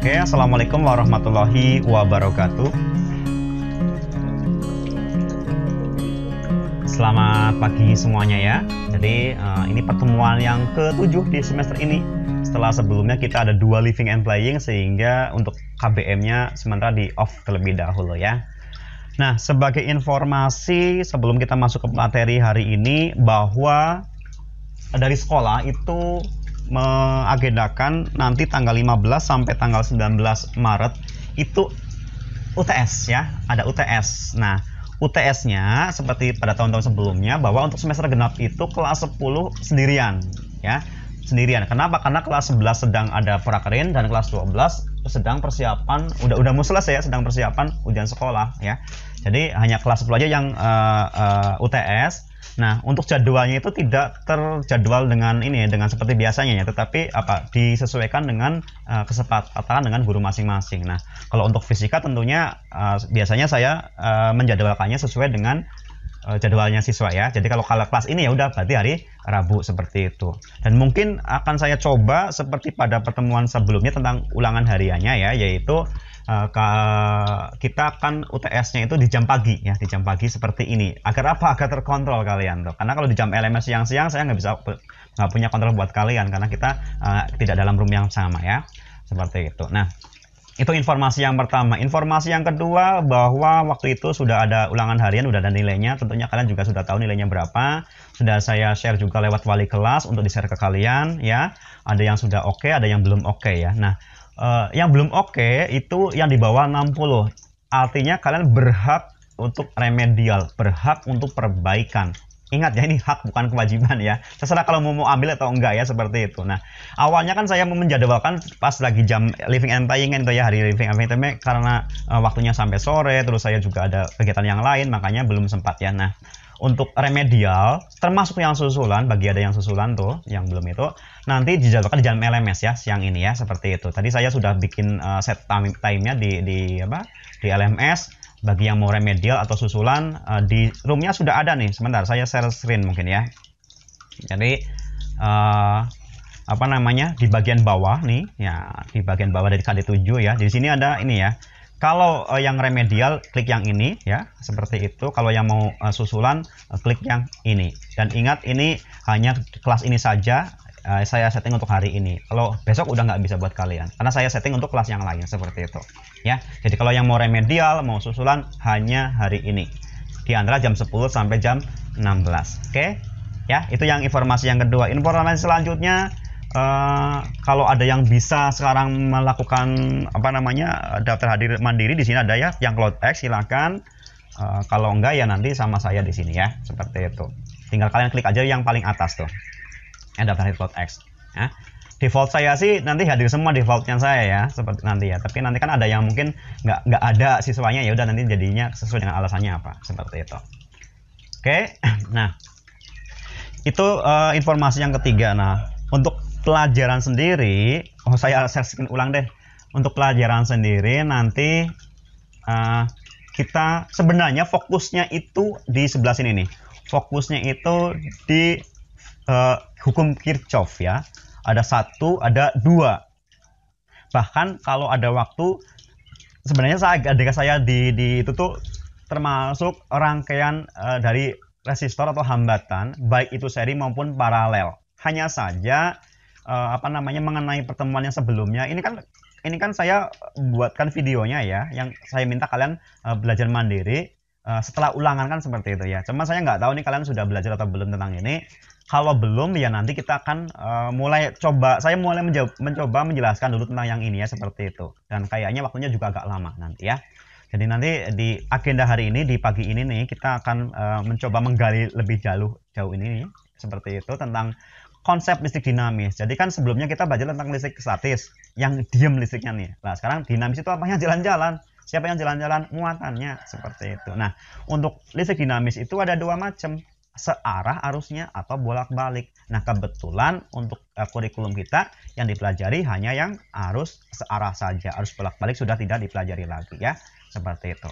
Oke, assalamualaikum warahmatullahi wabarakatuh. Selamat pagi semuanya ya. Jadi ini pertemuan yang ke-7 di semester ini. Setelah sebelumnya kita ada 2 living and playing, sehingga untuk KBM-nya sementara di off terlebih dahulu ya. Nah, sebagai informasi sebelum kita masuk ke materi hari ini, bahwa dari sekolah itu mengagendakan nanti tanggal 15 sampai tanggal 19 Maret itu UTS ya, ada UTS. Nah, UTS-nya seperti pada tahun-tahun sebelumnya, bahwa untuk semester genap itu kelas 10 sendirian ya. Sendirian. Kenapa? Karena kelas 11 sedang ada prakerin dan kelas 12 sedang persiapan, udah mau selesai ya, sedang persiapan ujian sekolah ya. Jadi hanya kelas 10 aja yang UTS. Nah, untuk jadwalnya itu tidak terjadwal dengan ini, dengan seperti biasanya ya, tetapi disesuaikan dengan kesepakatan dengan guru masing-masing. Nah, kalau untuk fisika tentunya biasanya saya menjadwalkannya sesuai dengan jadwalnya siswa ya. Jadi kalau kelas ini ya udah berarti hari Rabu seperti itu. Dan mungkin akan saya coba seperti pada pertemuan sebelumnya tentang ulangan hariannya ya, yaitu kita akan UTS-nya itu di jam pagi ya, di jam pagi seperti ini. Agar apa? Agar terkontrol kalian tuh. Karena kalau di jam LMS siang-siang saya nggak punya kontrol buat kalian, karena kita tidak dalam room yang sama ya, seperti itu. Nah, itu informasi yang pertama. Informasi yang kedua, bahwa waktu itu sudah ada ulangan harian, sudah ada nilainya. Tentunya kalian juga sudah tahu nilainya berapa. Sudah saya share juga lewat wali kelas untuk di-share ke kalian ya. Ada yang sudah oke, ada yang belum oke ya. Nah, yang belum oke itu yang di bawah 60. Artinya kalian berhak untuk remedial, berhak untuk perbaikan. Ingat ya, ini hak bukan kewajiban ya. Terserah kalau mau ambil atau enggak ya, seperti itu. Nah, awalnya kan saya mau menjadwalkan pas lagi jam living and playing itu ya, hari living and playing, karena waktunya sampai sore, terus saya juga ada kegiatan yang lain, makanya belum sempat ya. Nah, untuk remedial termasuk yang susulan, bagi ada yang susulan tuh yang belum itu, nanti dijadwalkan di jam LMS ya, siang ini ya, seperti itu. Tadi saya sudah bikin set time-nya di LMS. Bagi yang mau remedial atau susulan, di roomnya sudah ada nih. Sebentar, saya share screen mungkin ya. Jadi di bagian bawah nih ya, di bagian bawah dari KD7 ya, di sini ada ini ya. Kalau yang remedial klik yang ini ya, seperti itu. Kalau yang mau susulan klik yang ini. Dan ingat, ini hanya kelas ini saja saya setting untuk hari ini. Kalau besok udah nggak bisa buat kalian, karena saya setting untuk kelas yang lain, seperti itu ya. Jadi kalau yang mau remedial, mau susulan, hanya hari ini di antara jam 10 sampai jam 16. Oke ya, itu yang informasi yang kedua. Informasi selanjutnya, kalau ada yang bisa sekarang melakukan daftar hadir mandiri, di sini ada ya, yang CloudX silakan. Kalau enggak ya nanti sama saya di sini ya, seperti itu. Tinggal kalian klik aja yang paling atas tuh, daftar hadir CloudX ya. Default saya sih nanti hadir semua, defaultnya saya ya, seperti nanti ya. Tapi nanti kan ada yang mungkin nggak ada siswanya, ya udah nanti jadinya sesuai dengan alasannya apa, seperti itu. Oke, nah itu informasi yang ketiga. Nah, untuk pelajaran sendiri, saya share ulang deh. Untuk pelajaran sendiri nanti kita sebenarnya fokusnya itu di sebelah sini nih. Fokusnya itu di hukum Kirchhoff ya. Ada 1, ada 2. Bahkan kalau ada waktu, sebenarnya adik saya di itu tuh termasuk rangkaian dari resistor atau hambatan, baik itu seri maupun paralel. Hanya saja mengenai pertemuan yang sebelumnya, ini kan saya buatkan videonya ya, yang saya minta kalian belajar mandiri setelah ulangan kan, seperti itu ya. Cuma saya nggak tahu nih kalian sudah belajar atau belum tentang ini. Kalau belum ya nanti kita akan saya mulai mencoba menjelaskan dulu tentang yang ini ya, seperti itu. Dan kayaknya waktunya juga agak lama nanti ya. Jadi nanti di agenda hari ini, di pagi ini nih, kita akan mencoba menggali lebih jauh ini nih, seperti itu, tentang konsep listrik dinamis. Jadi kan sebelumnya kita belajar tentang listrik statis, yang diam listriknya nih. Nah, sekarang dinamis itu apa? Yang jalan-jalan. Siapa yang jalan-jalan? Muatannya, seperti itu. Nah, untuk listrik dinamis itu ada 2 macam, searah arusnya atau bolak-balik. Nah, kebetulan untuk kurikulum kita yang dipelajari hanya yang arus searah saja. Arus bolak-balik sudah tidak dipelajari lagi ya, seperti itu.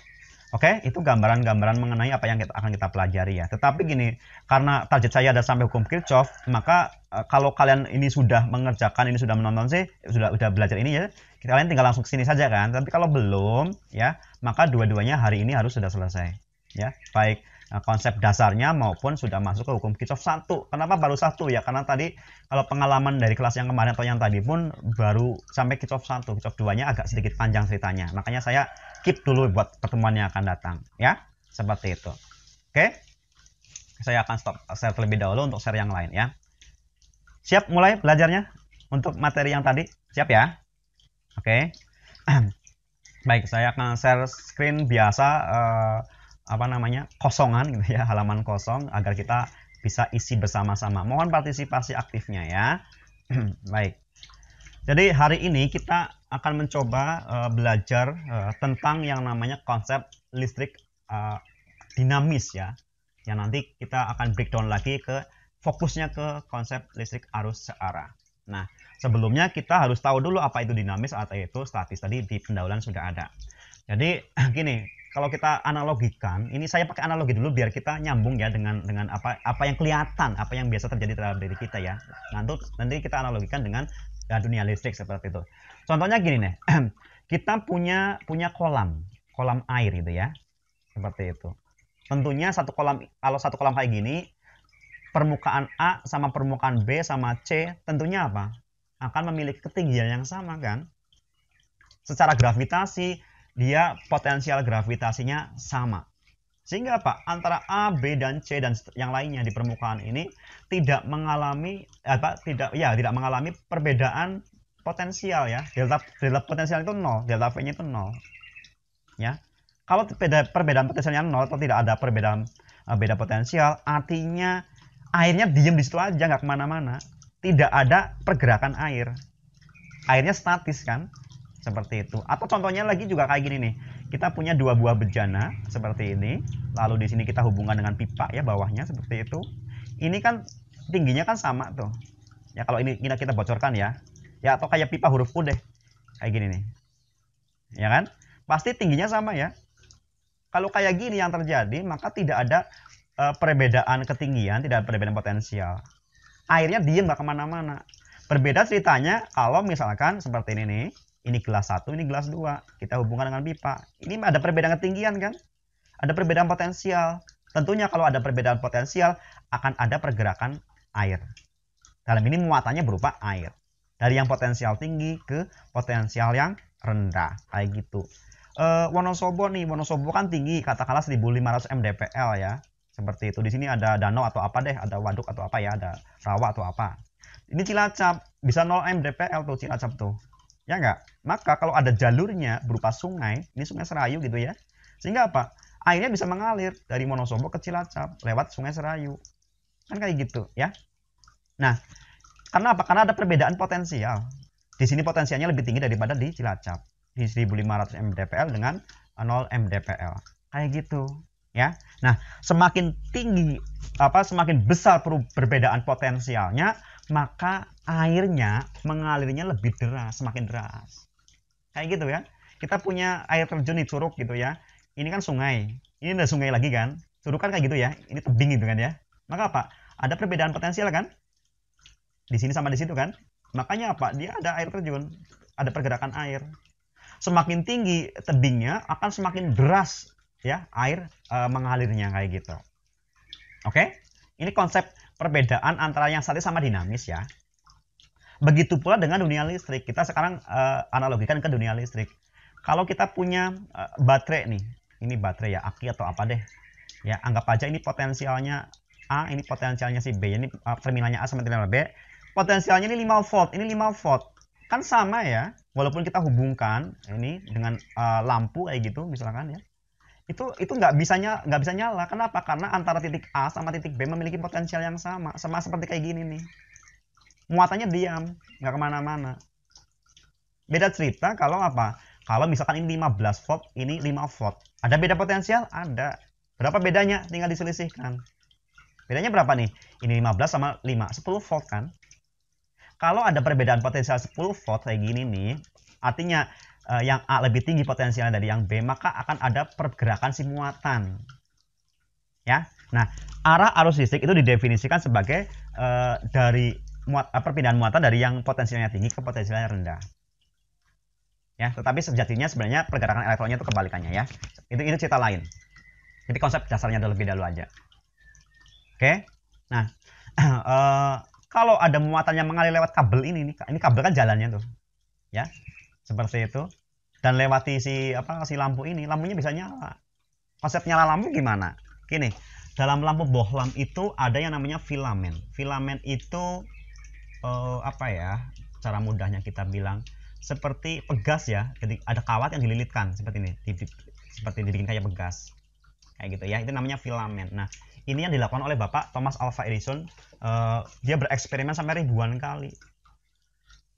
Oke, itu gambaran-gambaran mengenai apa yang akan kita pelajari ya. Tetapi gini, karena target saya ada sampai hukum Kirchhoff, maka kalau kalian ini sudah mengerjakan, ini sudah menonton sih, sudah belajar ini ya, kalian tinggal langsung ke sini saja kan. Tapi kalau belum, ya, maka dua-duanya hari ini harus sudah selesai. Ya, baik konsep dasarnya maupun sudah masuk ke hukum Kirchhoff 1. Kenapa baru 1 ya? Karena tadi kalau pengalaman dari kelas yang kemarin atau yang tadi pun baru sampai Kirchhoff 1. Kirchhoff 2-nya agak sedikit panjang ceritanya. Makanya saya keep dulu buat pertemuan yang akan datang ya. Seperti itu. Oke. Saya akan stop share terlebih dahulu untuk share yang lain ya. Siap mulai belajarnya untuk materi yang tadi? Siap ya? Oke. Baik, saya akan share screen biasa kosongan gitu ya, halaman kosong agar kita bisa isi bersama-sama. Mohon partisipasi aktifnya ya. Baik. Jadi hari ini kita akan mencoba belajar tentang yang namanya konsep listrik dinamis ya. Yang nanti kita akan breakdown lagi ke fokusnya ke konsep listrik arus searah. Nah, sebelumnya kita harus tahu dulu apa itu dinamis atau itu statis. Tadi di pendahuluan sudah ada. Jadi gini, kalau kita analogikan, ini saya pakai analogi dulu biar kita nyambung ya dengan apa yang kelihatan, apa yang biasa terjadi dalam diri kita ya. Nanti kita analogikan dengan dunia listrik seperti itu. Contohnya gini nih, kita punya kolam air gitu ya, seperti itu. Tentunya kalau satu kolam kayak gini, permukaan A sama permukaan B sama C tentunya apa? Akan memiliki ketinggian yang sama kan? Secara gravitasi dia potensial gravitasinya sama. Sehingga apa? Antara A, B dan C dan yang lainnya di permukaan ini tidak mengalami perbedaan potensial ya. Delta potensial itu 0, delta V-nya itu 0. Ya. Kalau perbedaan potensialnya 0 atau tidak ada perbedaan beda potensial, artinya airnya diam di situ aja, nggak kemana-mana. Tidak ada pergerakan air. Airnya statis kan? Seperti itu. Atau contohnya lagi juga kayak gini nih. Kita punya dua buah bejana seperti ini. Lalu di sini kita hubungkan dengan pipa ya bawahnya seperti itu. Ini kan tingginya kan sama tuh. Ya kalau ini kita bocorkan ya. Ya atau kayak pipa huruf U deh. Kayak gini nih. Ya kan? Pasti tingginya sama ya. Kalau kayak gini yang terjadi maka tidak ada perbedaan ketinggian, tidak ada perbedaan potensial. Airnya diem nggak kemana-mana. Berbeda ceritanya kalau misalkan seperti ini nih. Ini gelas 1, ini gelas 2. Kita hubungkan dengan pipa. Ini ada perbedaan ketinggian kan? Ada perbedaan potensial. Tentunya kalau ada perbedaan potensial akan ada pergerakan air. Dalam ini muatannya berupa air. Dari yang potensial tinggi ke potensial yang rendah. Kayak gitu. Wonosobo kan tinggi. Katakanlah 1500 mdpl ya. Seperti itu. Di sini ada danau atau apa deh. Ada waduk atau apa ya. Ada rawa atau apa. Ini Cilacap. Bisa 0 mdpl tuh Cilacap tuh. Ya enggak? Maka kalau ada jalurnya berupa sungai, ini Sungai Serayu gitu ya. Sehingga apa? Airnya bisa mengalir dari Wonosobo ke Cilacap lewat Sungai Serayu. Kan kayak gitu ya. Nah, karena apa? Karena ada perbedaan potensial. Di sini potensialnya lebih tinggi daripada di Cilacap. Di 1500 mdpl dengan 0 mdpl. Kayak gitu ya. Nah, semakin tinggi semakin besar perbedaan potensialnya, maka airnya mengalirnya lebih deras, semakin deras. Kayak gitu ya. Kita punya air terjun di Curug gitu ya. Ini kan sungai. Ini udah sungai lagi kan. Curug kan kayak gitu ya. Ini tebing gitu kan ya. Maka apa? Ada perbedaan potensial kan? Di sini sama di situ kan? Makanya apa? Dia ada air terjun, ada pergerakan air. Semakin tinggi tebingnya akan semakin deras ya air mengalirnya kayak gitu. Oke? Ini konsep perbedaan antara yang statis sama dinamis ya. Begitu pula dengan dunia listrik. Kita sekarang analogikan ke dunia listrik. Kalau kita punya baterai nih, ini baterai ya, aki atau apa deh. Ya, anggap aja ini potensialnya A, ini potensialnya si B. Ini terminalnya A sama terminal B. Potensialnya ini 5 volt, ini 5 volt. Kan sama ya, walaupun kita hubungkan ini dengan lampu kayak gitu misalkan ya. Itu nggak bisa nyala. Kenapa? Karena antara titik A sama titik B memiliki potensial yang sama seperti kayak gini nih. Muatannya diam, nggak kemana-mana. Beda cerita kalau apa? Kalau misalkan ini 15 volt, ini 5 volt. Ada beda potensial? Ada. Berapa bedanya? Tinggal diselisihkan. Bedanya berapa nih? Ini 15 sama 5, 10 volt kan? Kalau ada perbedaan potensial 10 volt kayak gini nih, artinya yang A lebih tinggi potensialnya dari yang B, maka akan ada pergerakan si muatan. Ya. Nah, arah arus listrik itu didefinisikan sebagai dari perpindahan muatan dari yang potensialnya tinggi ke potensialnya rendah. Ya, tetapi sejatinya sebenarnya pergerakan elektronnya itu kebalikannya ya. Itu cerita lain. Jadi konsep dasarnya lebih dahulu aja. Oke. Nah, kalau ada muatan yang mengalir lewat kabel ini kabel kan jalannya tuh. Ya. Seperti itu. Dan lewati si lampu ini, lampunya bisa nyala. Konsep nyala lampu gimana? Gini, dalam lampu bohlam itu ada yang namanya filamen. Filamen itu cara mudahnya kita bilang seperti pegas ya. Jadi ada kawat yang dililitkan seperti ini, seperti dibikin kayak pegas. Kayak gitu ya. Itu namanya filamen. Nah, ini yang dilakukan oleh Bapak Thomas Alva Edison. Dia bereksperimen sampai ribuan kali.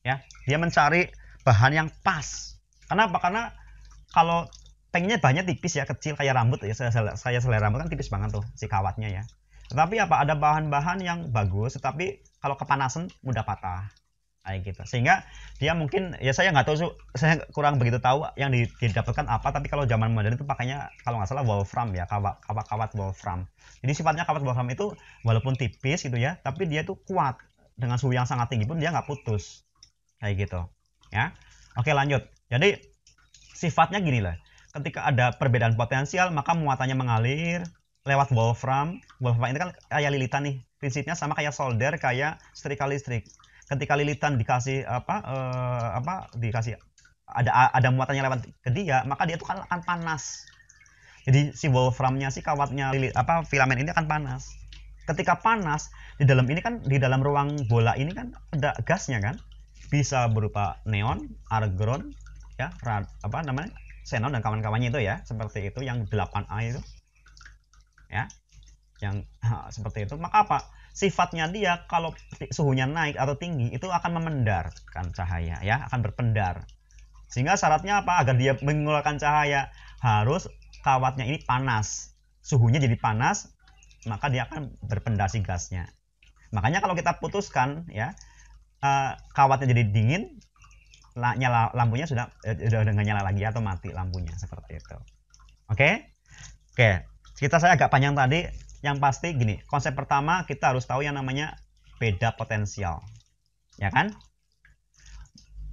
Ya, dia mencari bahan yang pas. Kenapa? Karena kalau pengennya bahannya tipis ya, kecil kayak rambut ya. Saya selai rambut kan tipis banget tuh si kawatnya ya. Tetapi ada bahan-bahan yang bagus, tetapi kalau kepanasan mudah patah. Kayak gitu. Sehingga dia mungkin ya saya nggak tahu, saya kurang begitu tahu yang didapatkan apa, tapi kalau zaman modern itu pakainya kalau nggak salah wolfram ya, kawat wolfram. Jadi sifatnya kawat wolfram itu walaupun tipis gitu ya, tapi dia tuh kuat, dengan suhu yang sangat tinggi pun dia nggak putus. Kayak gitu ya. Oke, lanjut. Jadi sifatnya gini lah, ketika ada perbedaan potensial maka muatannya mengalir lewat wolfram. Wolfram ini kan kayak lilitan nih, prinsipnya sama kayak solder, kayak setrika listrik. Ketika lilitan dikasih dikasih ada muatannya lewat ke dia, maka dia itu kan akan panas. Jadi si wolframnya, si kawatnya filamen ini akan panas. Ketika panas, di dalam ini kan, di dalam ruang bola ini kan ada gasnya kan, bisa berupa neon, argon, ya, xenon dan kawan-kawannya itu ya, seperti itu yang 8A itu, ya, yang seperti itu. Maka apa? Sifatnya dia kalau suhunya naik atau tinggi itu akan memendarkan cahaya ya, akan berpendar. Sehingga syaratnya apa? Agar dia mengeluarkan cahaya harus kawatnya ini panas, suhunya jadi panas, maka dia akan berpendar si gasnya. Makanya kalau kita putuskan ya, kawatnya jadi dingin, lampunya sudah nggak nyala lagi atau mati lampunya, seperti itu. Oke. Saya agak panjang tadi. Yang pasti gini, konsep pertama kita harus tahu yang namanya beda potensial, ya kan?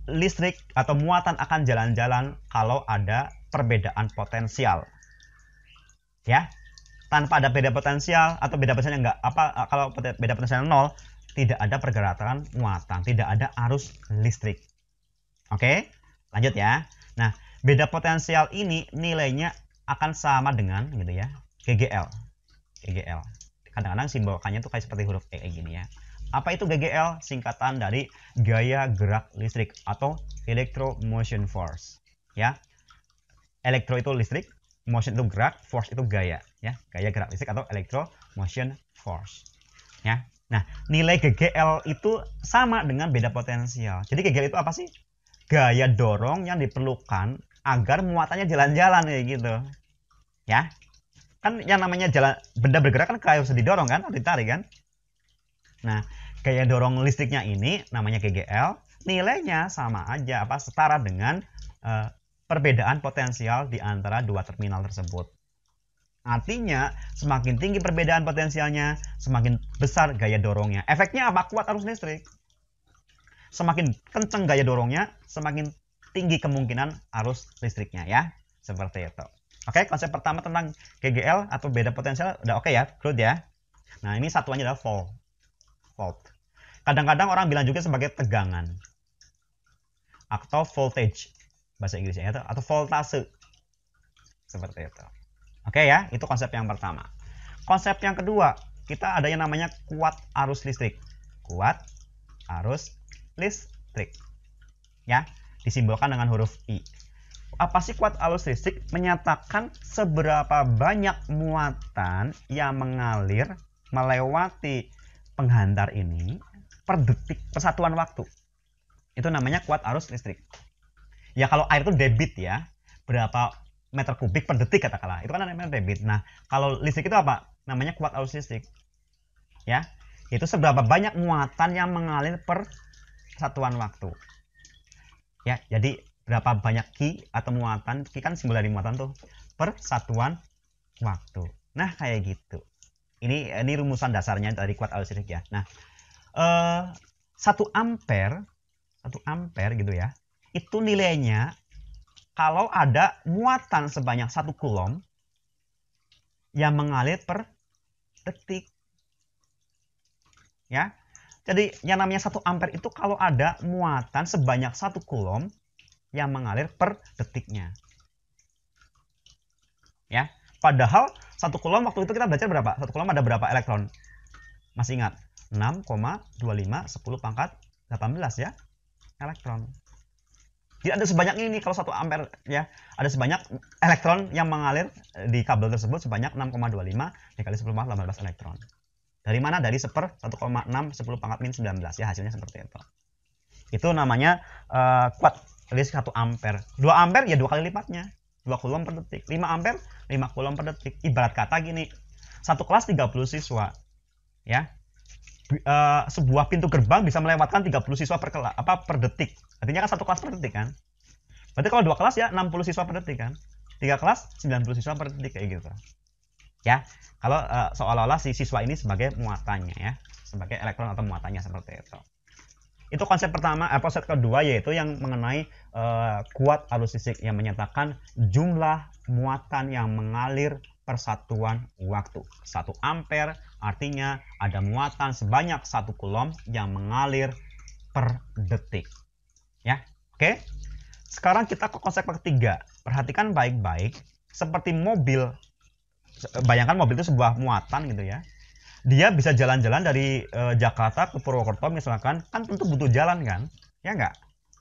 Listrik atau muatan akan jalan-jalan kalau ada perbedaan potensial, ya. Tanpa ada beda potensial atau beda potensialnya enggak kalau beda potensial 0, tidak ada pergerakan muatan, tidak ada arus listrik. Oke, lanjut ya. Nah, beda potensial ini nilainya akan sama dengan gitu ya, GGL. Kadang-kadang simbolkannya tuh kayak seperti huruf E kayak gini ya. Apa itu GGL? Singkatan dari gaya gerak listrik atau electromotion force. Ya. Elektro itu listrik, motion itu gerak, force itu gaya, ya. Gaya gerak listrik atau electromotion force. Ya. Nah, nilai GGL itu sama dengan beda potensial. Jadi GGL itu apa sih? Gaya dorong yang diperlukan agar muatannya jalan-jalan kayak gitu. Ya. Kan yang namanya benda bergerak kan harus didorong kan, harus ditarik kan. Nah, gaya dorong listriknya ini namanya GGL, nilainya sama aja, setara dengan perbedaan potensial di antara dua terminal tersebut. Artinya, semakin tinggi perbedaan potensialnya, semakin besar gaya dorongnya. Efeknya apa? Kuat arus listrik. Semakin kencang gaya dorongnya, semakin tinggi kemungkinan arus listriknya ya. Seperti itu. Oke, konsep pertama tentang GGL atau beda potensial udah oke ya, good ya. Nah, ini satuannya adalah volt. Kadang-kadang orang bilang juga sebagai tegangan atau voltage bahasa Inggrisnya atau voltase. Seperti itu. Oke ya, itu konsep yang pertama. Konsep yang kedua, kita ada yang namanya kuat arus listrik. Kuat arus listrik. Ya, disimbolkan dengan huruf I. Apa sih kuat arus listrik? Menyatakan seberapa banyak muatan yang mengalir melewati penghantar ini per detik, per satuan waktu. Itu namanya kuat arus listrik. Ya kalau air itu debit ya, berapa meter kubik per detik katakanlah. Itu kan namanya debit. Nah, kalau listrik itu apa? Namanya kuat arus listrik. Ya, itu seberapa banyak muatan yang mengalir per satuan waktu. Ya, jadi berapa banyak Q atau muatan. Q kan simbol dari muatan tuh, per satuan waktu. Nah, kayak gitu. Ini rumusan dasarnya dari kuat arus listrik ya. Nah, 1 ampere gitu ya. Itu nilainya kalau ada muatan sebanyak 1 coulomb yang mengalir per detik. Ya. Jadi yang namanya 1 ampere itu kalau ada muatan sebanyak 1 coulomb yang mengalir per detiknya. Ya. Padahal 1 coulomb waktu itu kita belajar berapa? 1 coulomb ada berapa elektron? Masih ingat? 6,25 10 pangkat 18 ya. Elektron. Jadi ada sebanyak ini kalau 1 ampere ya. Ada sebanyak elektron yang mengalir di kabel tersebut sebanyak 6,25 dikali 10 pangkat 18 elektron. Dari mana? Dari 1/1,6 10 pangkat min 19 ya, hasilnya seperti itu. Itu namanya kuat listrik 1 ampere. 2 ampere ya 2 kali lipatnya. 2 coulomb per detik. 5 ampere 5 coulomb per detik. Ibarat kata gini, satu kelas 30 siswa. Ya. Sebuah pintu gerbang bisa melewatkan 30 siswa per detik. Artinya kan satu kelas per detik kan. Berarti kalau 2 kelas ya 60 siswa per detik kan. 3 kelas 90 siswa per detik kayak gitu. Ya. Kalau seolah-olah si siswa ini sebagai muatannya ya, sebagai elektron atau muatannya seperti itu. Itu konsep pertama, konsep kedua yaitu yang mengenai kuat arus listrik yang menyatakan jumlah muatan yang mengalir per satuan waktu. 1 ampere artinya ada muatan sebanyak 1 coulomb yang mengalir per detik. Ya, oke. Sekarang kita ke konsep ketiga. Perhatikan baik-baik, seperti mobil. Bayangkan mobil itu sebuah muatan gitu ya. Dia bisa jalan-jalan dari Jakarta ke Purwokerto misalkan, kan tentu butuh jalan kan? Ya enggak?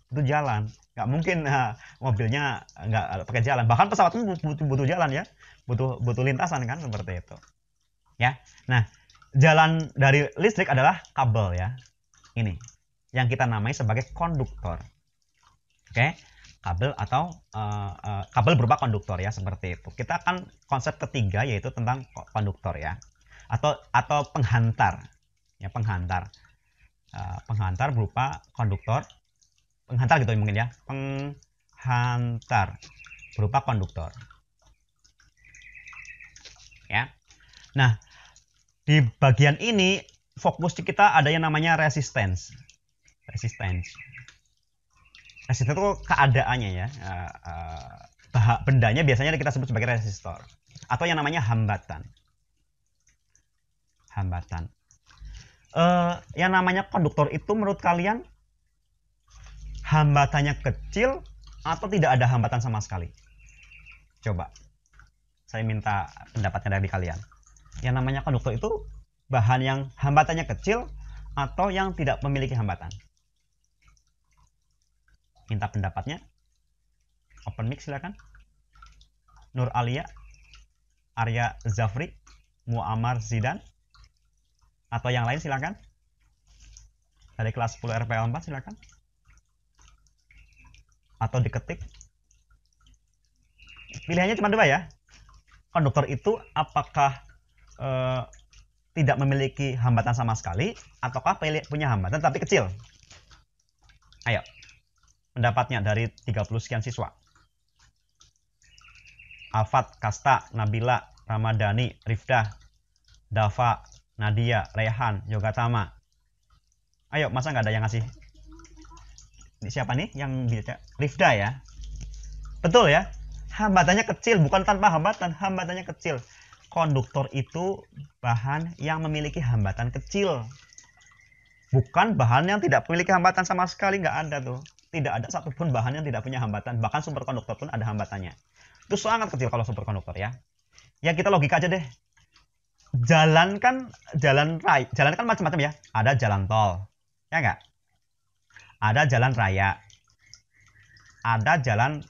Butuh jalan. Nggak mungkin mobilnya nggak pakai jalan. Bahkan pesawat pun butuh jalan ya. Butuh lintasan kan seperti itu. Ya. Nah, jalan dari listrik adalah kabel ya. Ini yang kita namai sebagai konduktor. Oke? Kabel atau kabel berupa konduktor ya, seperti itu. Kita akan konsep ketiga yaitu tentang konduktor ya. Atau penghantar. Ya, penghantar. Penghantar berupa konduktor. Penghantar gitu mungkin ya. Penghantar berupa konduktor. Ya. Nah, di bagian ini fokus kita ada yang namanya resistance. Resistance itu keadaannya ya. Bendanya biasanya kita sebut sebagai resistor atau yang namanya hambatan. Yang namanya konduktor itu menurut kalian hambatannya kecil atau tidak ada hambatan sama sekali? Coba saya minta pendapatnya dari kalian. Yang namanya konduktor itu bahan yang hambatannya kecil atau yang tidak memiliki hambatan? Minta pendapatnya. Open mic silakan. Nur Alia, Arya Zafri, Muammar Zidan, atau yang lain silakan. Dari kelas 10 RPL 4 silakan. Atau diketik. Pilihannya cuma 2 ya. Konduktor itu apakah tidak memiliki hambatan sama sekali ataukah punya hambatan tapi kecil? Ayo. Pendapatnya dari 30 sekian siswa. Alfat, Kasta, Nabila, Ramadhani, Rifdah, Dava, Nadia, Rehan, Yogatama. Ayo, masa nggak ada yang ngasih? Ini siapa nih yang bisa? Rifdah ya. Betul ya. Hambatannya kecil, bukan tanpa hambatan. Hambatannya kecil. Konduktor itu bahan yang memiliki hambatan kecil. Bukan bahan yang tidak memiliki hambatan sama sekali, nggak ada tuh. Tidak ada satupun bahan yang tidak punya hambatan. Bahkan superkonduktor pun ada hambatannya. Itu sangat kecil kalau superkonduktor ya. Ya kita logika aja deh. Jalan kan macam-macam ya. Ada jalan tol, ya nggak? Ada jalan raya. Ada jalan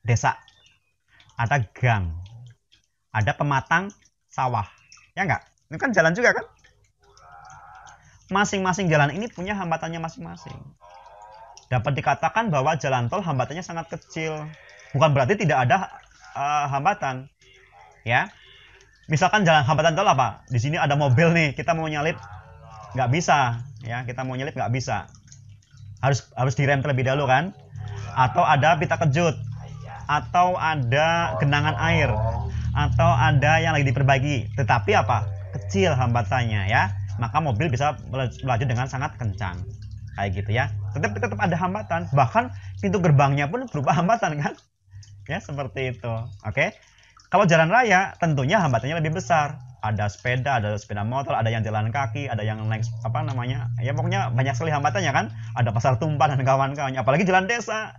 desa. Ada gang. Ada pematang sawah, ya nggak? Ini kan jalan juga kan? Masing-masing jalan ini punya hambatannya masing-masing. Dapat dikatakan bahwa jalan tol hambatannya sangat kecil. Bukan berarti tidak ada hambatan. Ya. Misalkan jalan hambatan tol apa? Di sini ada mobil nih, kita mau nyalip nggak bisa, ya. Kita mau nyalip nggak bisa. Harus direm terlebih dahulu kan? atau ada pita kejut, atau ada genangan air, atau ada yang lagi diperbaiki, tetapi apa, kecil hambatannya ya, maka mobil bisa melaju dengan sangat kencang kayak gitu ya. Tetap ada hambatan, bahkan pintu gerbangnya pun berupa hambatan kan ya, seperti itu. Oke, kalau jalan raya tentunya hambatannya lebih besar, ada sepeda motor, ada yang jalan kaki, ada yang naik apa namanya ya, pokoknya banyak sekali hambatannya kan, ada pasar tumpah dan kawan-kawannya. Apalagi jalan desa,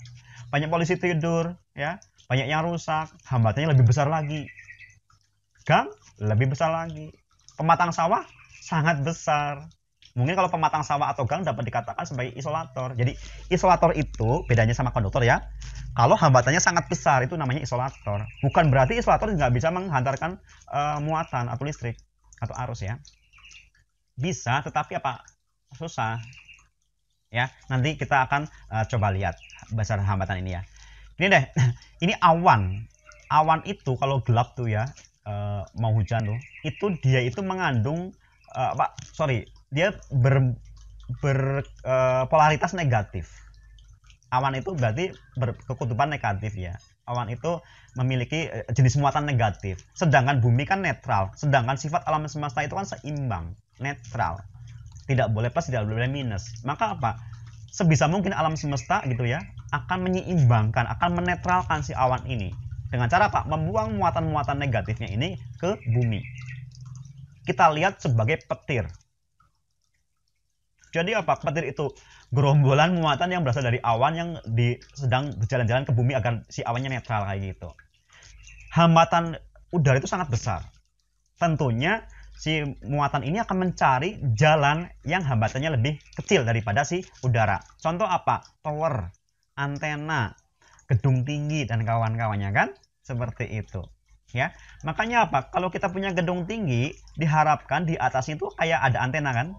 banyak polisi tidur ya, banyak yang rusak, hambatannya lebih besar lagi. Gang lebih besar lagi, pematang sawah sangat besar. Mungkin kalau pematang sawah atau gang dapat dikatakan sebagai isolator. Jadi isolator itu bedanya sama konduktor ya, kalau hambatannya sangat besar itu namanya isolator. Bukan berarti isolator nggak bisa menghantarkan muatan atau listrik atau arus ya, bisa, tetapi apa, susah ya. Nanti kita akan coba lihat besar hambatan ini ya. Ini deh, ini awan itu kalau gelap tuh ya, mau hujan tuh, itu dia itu mengandung dia polaritas negatif. Awan itu berarti berkekutuban negatif ya. Awan itu memiliki jenis muatan negatif. Sedangkan bumi kan netral. Sedangkan sifat alam semesta itu kan seimbang, netral. Tidak boleh plus, tidak boleh minus. Maka apa? Sebisa mungkin alam semesta gitu ya akan menyeimbangkan, akan menetralkan si awan ini. Dengan cara apa? Membuang muatan-muatan negatifnya ini ke bumi. Kita lihat sebagai petir. Jadi apa? Petir itu gerombolan muatan yang berasal dari awan yang sedang berjalan-jalan ke bumi agar si awannya netral kayak gitu. Hambatan udara itu sangat besar. Tentunya si muatan ini akan mencari jalan yang hambatannya lebih kecil daripada si udara. Contoh apa? Tower, antena, gedung tinggi dan kawan-kawannya kan? Seperti itu. Ya, makanya apa? Kalau kita punya gedung tinggi, diharapkan di atas itu kayak ada antena kan?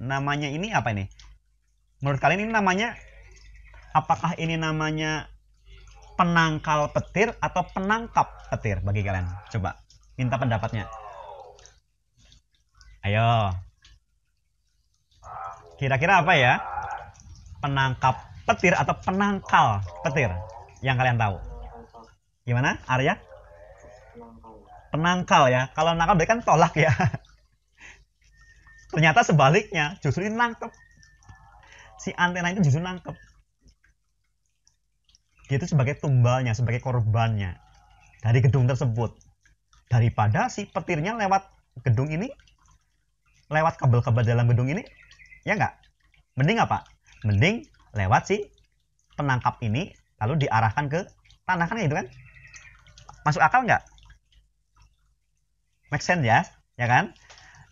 Namanya ini apa ini? Menurut kalian ini namanya, apakah ini namanya penangkal petir atau penangkap petir bagi kalian? Coba minta pendapatnya. Ayo. Kira-kira apa ya? Penangkap petir atau penangkal petir? Yang kalian tahu. Gimana, Arya? Penangkal ya. Kalau nangkal berarti kan tolak ya. Ternyata sebaliknya, justru ini nangkep. Si antena itu justru nangkep. Dia itu sebagai tumbalnya, sebagai korbannya dari gedung tersebut. Daripada si petirnya lewat gedung ini, lewat kabel-kabel dalam gedung ini, ya nggak? Mending apa? Mending lewat si penangkap ini, lalu diarahkan ke tanah kan gitu kan? Masuk akal nggak? Make sense ya? Ya kan?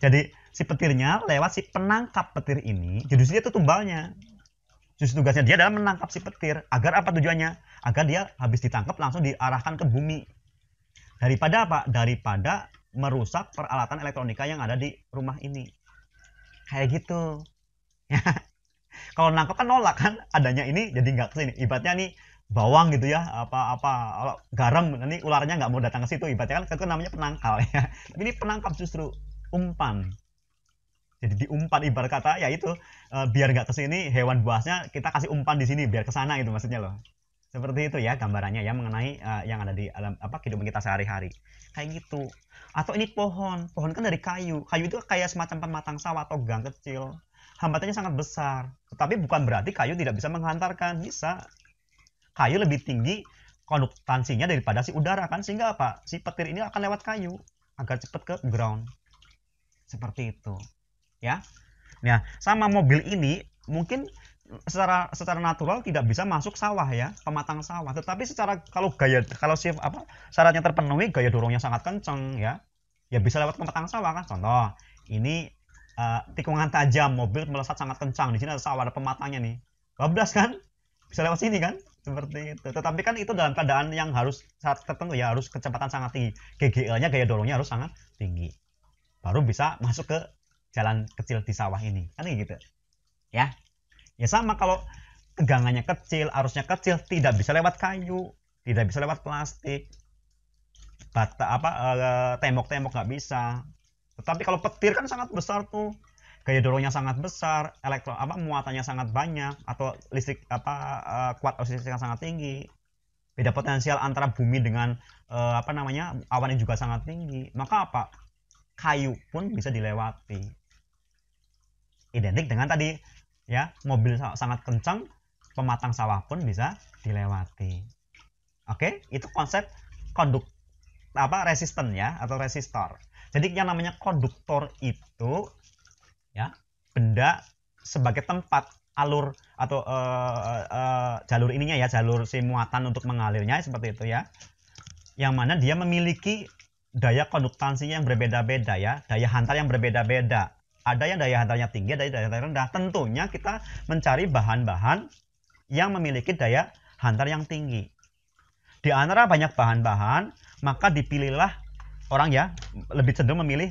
Jadi si petirnya lewat si penangkap petir ini, justru dia itu tumbalnya. Justru tugasnya dia adalah menangkap si petir. Agar apa tujuannya? Agar dia habis ditangkap langsung diarahkan ke bumi. Daripada apa? Daripada merusak peralatan elektronika yang ada di rumah ini. Kayak gitu. Kalau nangkap kan nolak kan, adanya ini jadi nggak kesini. Ibaratnya nih bawang gitu ya, apa garam, nanti ularnya nggak mau datang ke situ. Ibaratnya kan itu namanya penangkal ya. Tapi ini penangkap justru, umpan. Jadi diumpan, ibarat kata ya itu, biar nggak kesini hewan buasnya, kita kasih umpan di sini biar kesana gitu maksudnya loh. Seperti itu ya gambarannya ya, mengenai yang ada di alam kehidupan kita sehari-hari kayak gitu. Atau ini pohon kan dari kayu itu kayak semacam pematang sawah atau gang kecil, hambatannya sangat besar, tetapi bukan berarti kayu tidak bisa menghantarkan. Bisa, kayu lebih tinggi konduktansinya daripada si udara kan, sehingga apa, si petir ini akan lewat kayu agar cepat ke ground. Seperti itu ya. Nah, sama mobil ini mungkin secara natural tidak bisa masuk sawah ya, pematang sawah, tetapi kalau syaratnya terpenuhi, gaya dorongnya sangat kencang ya bisa lewat pematang sawah kan. Contoh ini, tikungan tajam, mobil melesat sangat kencang, di sini ada sawah, ada pematangnya nih, bablas kan, bisa lewat sini kan, seperti itu. Tetapi kan itu dalam keadaan yang harus saat tertentu ya, harus kecepatan sangat tinggi, GGL-nya, gaya dorongnya harus sangat tinggi, baru bisa masuk ke jalan kecil di sawah ini kan gitu ya. Ya sama, kalau tegangannya kecil, arusnya kecil, tidak bisa lewat kayu, tidak bisa lewat plastik, tembok-tembok nggak bisa. Tetapi kalau petir kan sangat besar tuh, gaya dorongnya sangat besar, muatannya sangat banyak, atau listrik kuat listrik yang sangat tinggi. Beda potensial antara bumi dengan awan yang juga sangat tinggi. Maka apa? Kayu pun bisa dilewati. Identik dengan tadi ya, mobil sangat kencang, pematang sawah pun bisa dilewati. Oke, itu konsep resisten ya, atau resistor. Jadi yang namanya konduktor itu ya, benda sebagai tempat alur atau jalur ininya ya, jalur si muatan untuk mengalirnya seperti itu ya. Yang mana dia memiliki daya konduktansinya yang berbeda-beda ya, daya hantar yang berbeda-beda. Ada yang daya hantarnya tinggi, ada yang daya hantarnya rendah. Tentunya kita mencari bahan-bahan yang memiliki daya hantar yang tinggi. Di antara banyak bahan-bahan, maka dipilihlah orang ya lebih cenderung memilih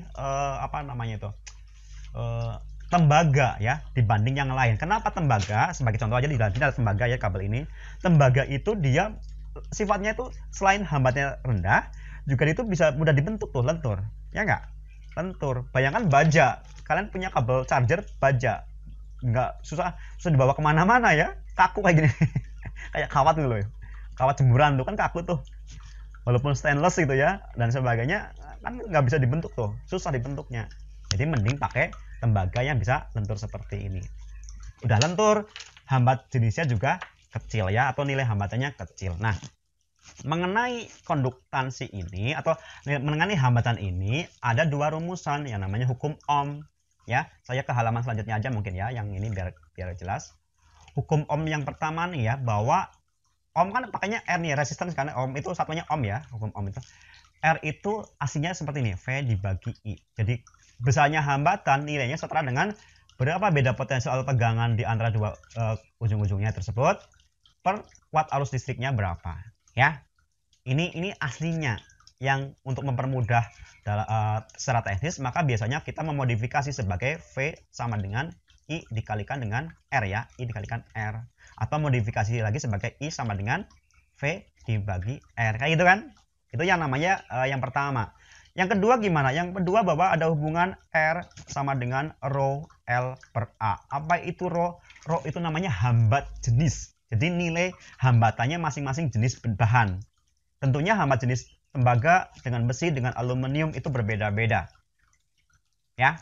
tembaga ya dibanding yang lain. Kenapa tembaga? Sebagai contoh aja, di dalam sini ada tembaga ya, kabel ini. Tembaga itu dia sifatnya itu selain hambatnya rendah, juga itu bisa mudah dibentuk tuh, lentur. Ya enggak? Lentur. Bayangkan baja. Kalian punya kabel charger baja. Enggak susah dibawa kemana-mana ya. Kaku kayak gini. Kayak kawat gitu loh. Kawat jemuran tuh kan kaku tuh. Walaupun stainless gitu ya dan sebagainya, kan nggak bisa dibentuk tuh, susah dibentuknya. Jadi mending pakai tembaga yang bisa lentur seperti ini. Udah lentur, hambat jenisnya juga kecil ya, atau nilai hambatannya kecil. Nah, mengenai konduktansi ini atau mengenai hambatan ini ada dua rumusan yang namanya hukum Ohm ya. Saya ke halaman selanjutnya aja mungkin ya, yang ini biar jelas. Hukum Ohm yang pertama nih ya, bahwa Ohm kan pakainya R nih, resistance, karena Ohm itu satunya Ohm ya, hukum Ohm itu. R itu aslinya seperti ini, V dibagi I. Jadi besarnya hambatan nilainya setara dengan berapa beda potensial tegangan di antara dua ujung-ujungnya tersebut per watt arus listriknya berapa ya. Ini aslinya. Yang untuk mempermudah secara teknis, maka biasanya kita memodifikasi sebagai V sama dengan I dikalikan dengan R ya, I dikalikan R. Atau modifikasi lagi sebagai I sama dengan V dibagi R. Kayak gitu kan? Itu yang namanya yang pertama. Yang kedua gimana? Yang kedua bahwa ada hubungan R sama dengan Rho L per A. Apa itu Rho? Rho itu namanya hambat jenis. Jadi nilai hambatannya masing-masing jenis bahan. Tentunya hambat jenis tembaga dengan besi dengan aluminium itu berbeda-beda. Ya.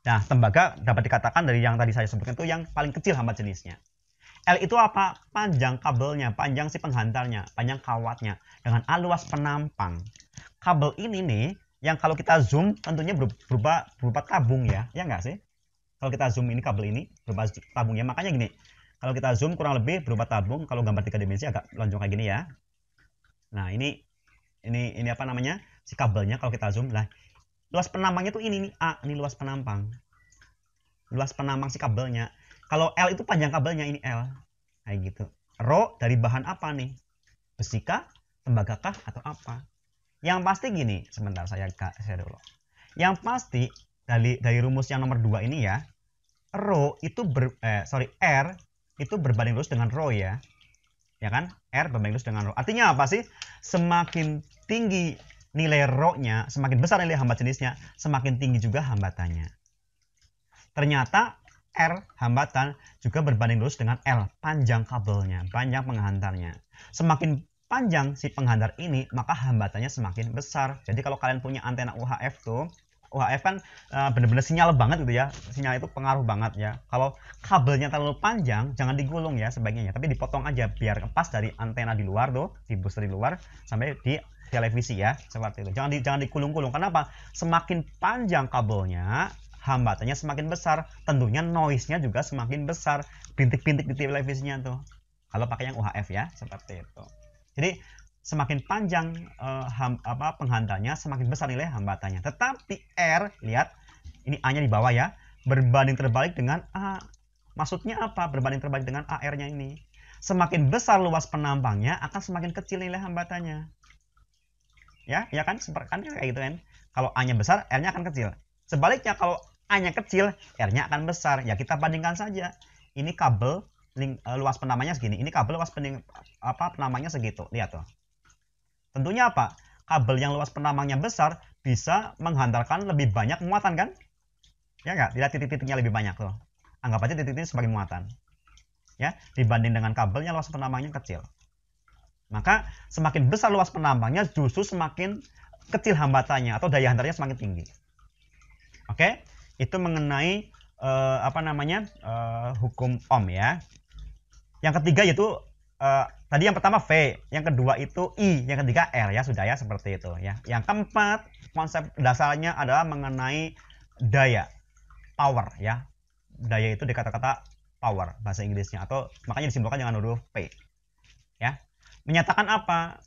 Nah, tembaga dapat dikatakan dari yang tadi saya sebutkan itu yang paling kecil hambat jenisnya. L itu apa? Panjang kabelnya, panjang si penghantarnya, panjang kawatnya, dengan A luas penampang. Kabel ini nih, yang kalau kita zoom tentunya berupa tabung ya, ya nggak sih? Kalau kita zoom ini kabel ini berupa tabungnya, makanya gini, kalau kita zoom kurang lebih berupa tabung, kalau gambar 3 dimensi agak lonjong kayak gini ya. Nah, ini apa namanya? Si kabelnya kalau kita zoom lah. Luas penampangnya tuh ini nih, A, ini luas penampang. Luas penampang si kabelnya. Kalau L itu panjang kabelnya, ini L. Kayak gitu. Rho dari bahan apa nih? Besi kah? Tembaga kah? Atau apa? Yang pasti gini, sebentar saya dulu. Yang pasti dari rumus yang nomor 2 ini ya, Rho itu R itu berbanding lurus dengan Rho ya. Ya kan? R berbanding lurus dengan Rho. Artinya apa sih? Semakin tinggi nilai Rho-nya, semakin besar nilai hambat jenisnya, semakin tinggi juga hambatannya. Ternyata R hambatan juga berbanding lurus dengan L, panjang kabelnya, panjang penghantarnya. Semakin panjang si penghantar ini, maka hambatannya semakin besar. Jadi kalau kalian punya antena UHF tuh, UHF kan bener-bener sinyal banget gitu ya. Sinyal itu pengaruh banget ya. Kalau kabelnya terlalu panjang, jangan digulung ya sebaiknya ya, tapi dipotong aja biar pas dari antena di luar tuh, di booster di luar sampai di televisi ya, seperti itu. Jangan digulung-gulung. Kenapa? Semakin panjang kabelnya, hambatannya semakin besar, tentunya noise-nya juga semakin besar, bintik-bintik di televisinya tuh. Kalau pakai yang UHF ya, seperti itu. Jadi semakin panjang penghantarnya, semakin besar nilai hambatannya. Tetapi R, lihat, ini A-nya di bawah ya, berbanding terbalik dengan A. Maksudnya apa? Berbanding terbalik dengan AR-nya ini. Semakin besar luas penampangnya, akan semakin kecil nilai hambatannya. Ya kan? Seperti kan kayak gitu kan. Kalau A-nya besar, R-nya akan kecil. Sebaliknya kalau A-nya kecil, R-nya akan besar. Ya kita bandingkan saja. Ini kabel luas penampangnya segini. Ini kabel luas penampangnya segitu. Lihat tuh. Tentunya apa? Kabel yang luas penampangnya besar bisa menghantarkan lebih banyak muatan kan? Ya nggak? Tidak, titik-titiknya lebih banyak tuh. Anggap aja titik-titik sebagai muatan. Ya, dibanding dengan kabelnya luas penambangnya kecil. Maka semakin besar luas penambangnya justru semakin kecil hambatannya atau daya hantarnya semakin tinggi. Oke, itu mengenai hukum Ohm ya. Yang ketiga yaitu tadi yang pertama V, yang kedua itu I, yang ketiga R ya, sudah ya, seperti itu ya. Yang keempat, konsep dasarnya adalah mengenai daya, power ya. Daya itu dikata-kata power bahasa Inggrisnya, atau makanya disimbolkan dengan huruf P ya. Menyatakan apa?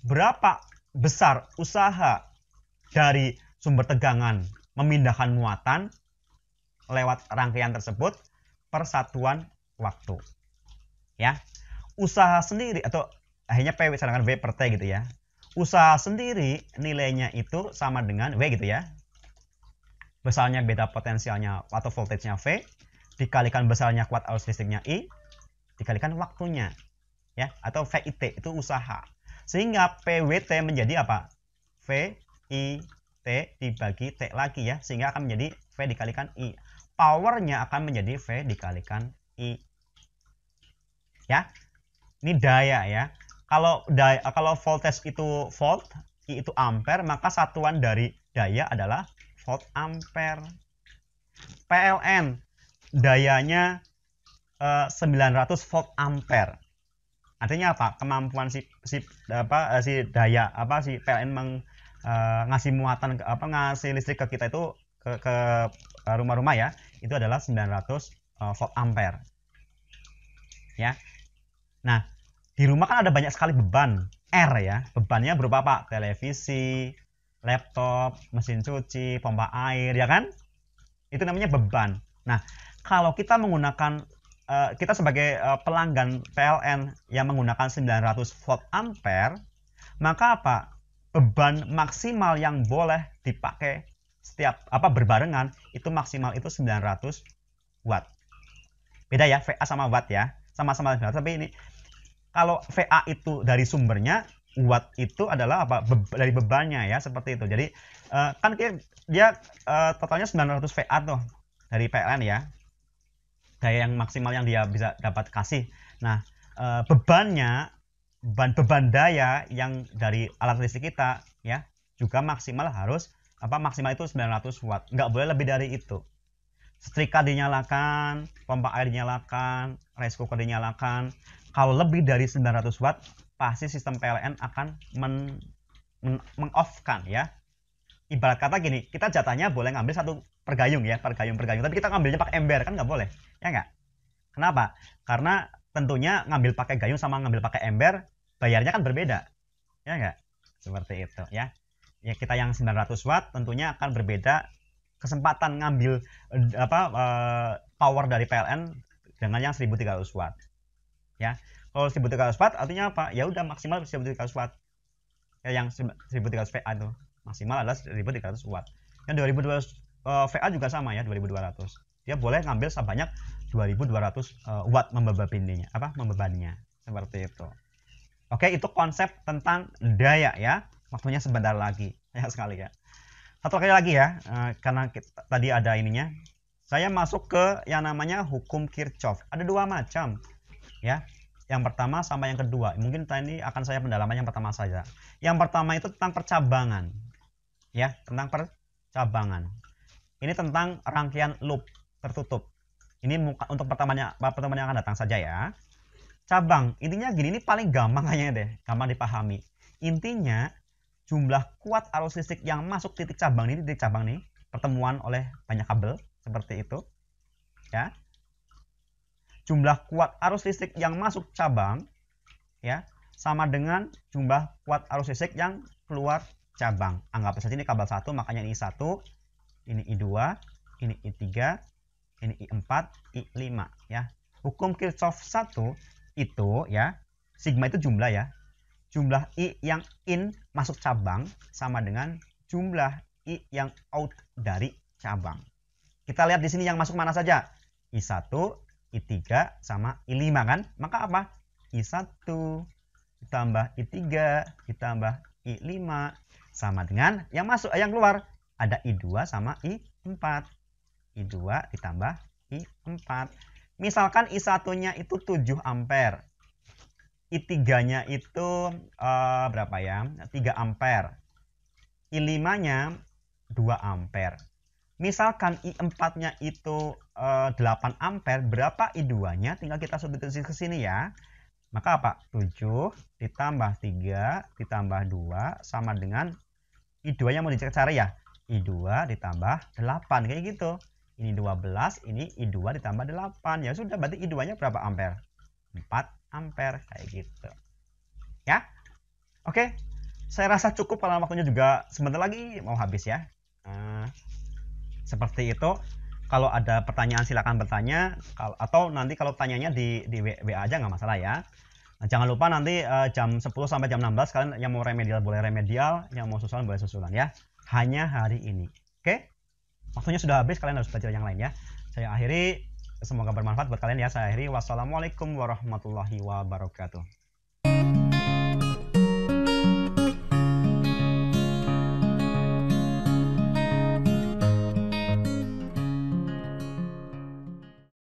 Berapa besar usaha dari sumber tegangan memindahkan muatan lewat rangkaian tersebut per satuan waktu ya. Usaha sendiri atau akhirnya PW sedangkan V per T gitu ya. Usaha sendiri nilainya itu sama dengan V gitu ya. Besarnya beda potensialnya atau voltage-nya V dikalikan besarnya kuat arus listriknya I dikalikan waktunya ya, atau VIT itu usaha. Sehingga PWT menjadi apa? VIT dibagi T lagi ya, sehingga akan menjadi V dikalikan I. Powernya akan menjadi V dikalikan I. Ya. Ini daya ya. Kalau voltage itu volt, I itu ampere, maka satuan dari daya adalah volt ampere. PLN dayanya 900 volt ampere. Artinya apa? Kemampuan si daya PLN ngasih muatan ngasih listrik ke kita itu ke rumah-rumah ya, itu adalah 900 volt ampere. Ya. Nah, di rumah kan ada banyak sekali beban R ya. Bebannya berupa apa? Televisi, laptop, mesin cuci, pompa air ya kan? Itu namanya beban. Nah, kalau kita menggunakan kita sebagai pelanggan PLN yang menggunakan 900 volt ampere, maka apa? Beban maksimal yang boleh dipakai setiap berbarengan itu maksimal itu 900 watt. Beda ya, VA sama watt ya. Sama-sama, tapi ini kalau VA itu dari sumbernya, watt itu adalah dari bebannya ya, seperti itu. Jadi kan dia totalnya 900 VA tuh dari PLN ya. Daya yang maksimal yang dia bisa dapat kasih. Nah, beban daya yang dari alat listrik kita ya juga maksimal itu 900 watt. Nggak boleh lebih dari itu. Setrika dinyalakan, pompa air dinyalakan, rice cooker dinyalakan. Kalau lebih dari 900 watt, pasti sistem PLN akan meng-off-kan ya. Ibarat kata gini, kita jatahnya boleh ngambil satu per gayung ya, per gayung. Tapi kita ngambilnya pakai ember, kan nggak boleh. Ya nggak? Kenapa? Karena tentunya ngambil pakai gayung sama ngambil pakai ember, bayarnya kan berbeda. Ya nggak? Seperti itu ya. Ya kita yang 900 watt tentunya akan berbeda kesempatan ngambil power dari PLN dengan yang 1300 watt ya. Kalau 1300 watt artinya apa? Ya udah maksimal 1300 watt ya, yang 1300 VA itu maksimal adalah 1300 watt. Yang 2200 VA juga sama ya, 2200 dia boleh ngambil sebanyak 2200 watt membebaninya seperti itu. Oke, itu konsep tentang daya ya. Waktunya sebentar lagi, banyak sekali ya. Satu kali lagi ya, karena tadi ada ininya, saya masuk ke yang namanya hukum Kirchhoff. Ada dua macam ya, yang pertama sama yang kedua. Mungkin ini akan saya pendalaman yang pertama saja. Yang pertama itu tentang percabangan ya, tentang percabangan. Ini tentang rangkaian loop tertutup. Ini untuk pertemuan yang akan datang saja ya. Cabang, intinya gini, ini paling gampang kayaknya deh, gampang dipahami. Intinya jumlah kuat arus listrik yang masuk titik cabang nih, pertemuan oleh banyak kabel seperti itu ya. Jumlah kuat arus listrik yang masuk cabang ya sama dengan jumlah kuat arus listrik yang keluar cabang. Anggap saja ini kabel 1, makanya ini I1, ini I2, ini I3, ini I4, I5 ya. Hukum Kirchhoff 1 itu ya, sigma itu jumlah ya. Jumlah I yang in masuk cabang sama dengan jumlah I yang out dari cabang. Kita lihat di sini yang masuk mana saja? I1, I3 sama I5 kan? Maka apa? I1 ditambah I3 ditambah I5 sama dengan yang masuk, yang keluar ada I2 sama I4. I2 ditambah I4. Misalkan I1-nya itu 7 ampere. I3-nya itu berapa ya? 3 ampere. I5-nya 2 ampere. Misalkan I4-nya itu 8 ampere, berapa I2-nya? Tinggal kita substitusi ke sini ya. Maka apa? 7 ditambah 3 ditambah 2 sama dengan I2-nya mau dicari ya. I2 ditambah 8 kayak gitu. Ini 12, ini I2 ditambah 8. Ya sudah, berarti I2-nya berapa ampere? 4 ampere kayak gitu. Ya. Oke. Saya rasa cukup karena waktunya juga sebentar lagi mau habis ya. Seperti itu. Kalau ada pertanyaan silakan bertanya, atau nanti kalau tanyanya di WA aja nggak masalah ya. Nah, jangan lupa nanti jam 10 sampai jam 16 kalian yang mau remedial boleh remedial, yang mau susulan boleh susulan ya. Hanya hari ini. Oke? Waktunya sudah habis, kalian harus belajar yang lain ya. Saya akhiri, semoga bermanfaat buat kalian ya. Saya akhiri, wassalamualaikum warahmatullahi wabarakatuh.